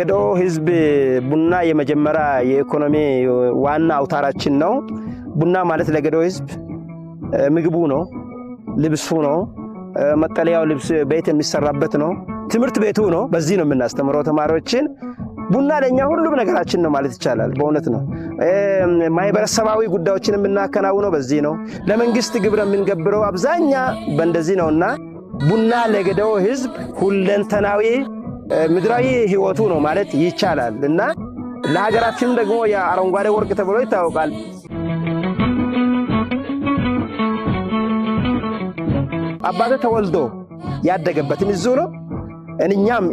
የገዶ ህዝብ ቡና የመጀመሪያ የኢኮኖሚ ዋና አውታራችን ነው። ቡና ማለት ለገዶ ህዝብ ምግቡ ነው፣ ልብሱ ነው፣ መጠለያው ልብስ ቤት የሚሰራበት ነው፣ ትምህርት ቤቱ ነው። በዚህ ነው የምናስተምረው ተማሪዎችን። ቡና ለኛ ሁሉም ነገራችን ነው ማለት ይቻላል። በእውነት ነው። ማህበረሰባዊ ጉዳዮችን የምናከናውነው በዚህ ነው። ለመንግስት ግብር የምንገብረው አብዛኛ በእንደዚህ ነውና ቡና ለገዶ ህዝብ ሁለንተናዊ ምድራዊ ህይወቱ ነው ማለት ይቻላል እና ለሀገራችን ደግሞ የአረንጓዴ ወርቅ ተብሎ ይታወቃል። አባቴ ተወልዶ ያደገበትን እዚሁ ነው።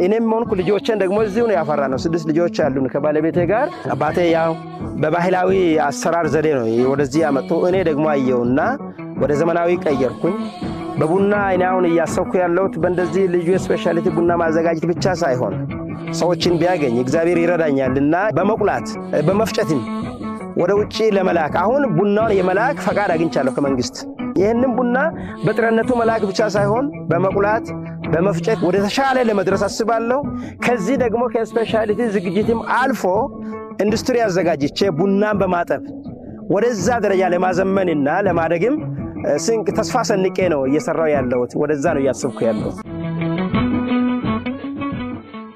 እኔም ሆንኩ ልጆቼን ደግሞ እዚሁ ነው ያፈራነው። 6 ልጆች አሉን ከባለቤቴ ጋር። አባቴ ያው በባህላዊ አሰራር ዘዴ ነው ወደዚህ ያመጡ። እኔ ደግሞ አየውና ወደ ዘመናዊ ቀየርኩኝ። በቡና እኔውን እያሰብኩ ያለሁት በእንደዚህ ልዩ ስፔሻሊቲ ቡና ማዘጋጀት ብቻ ሳይሆን ሰዎችን ቢያገኝ እግዚአብሔር ይረዳኛልና በመቁላት በመፍጨትም ወደ ውጪ ለመላክ አሁን ቡናውን የመላክ ፈቃድ አግኝቻለሁ ከመንግስት። ይህንን ቡና በጥረነቱ መላክ ብቻ ሳይሆን በመቁላት በመፍጨት ወደ ተሻለ ለመድረስ አስባለሁ። ከዚህ ደግሞ ከስፔሻሊቲ ዝግጅትም አልፎ ኢንዱስትሪ አዘጋጅቼ ቡናን በማጠብ ወደዛ ደረጃ ለማዘመንና ለማደግም ስንቅ ተስፋ ሰንቄ ነው እየሰራው ያለሁት። ወደዛ ነው እያሰብኩ ያለሁት።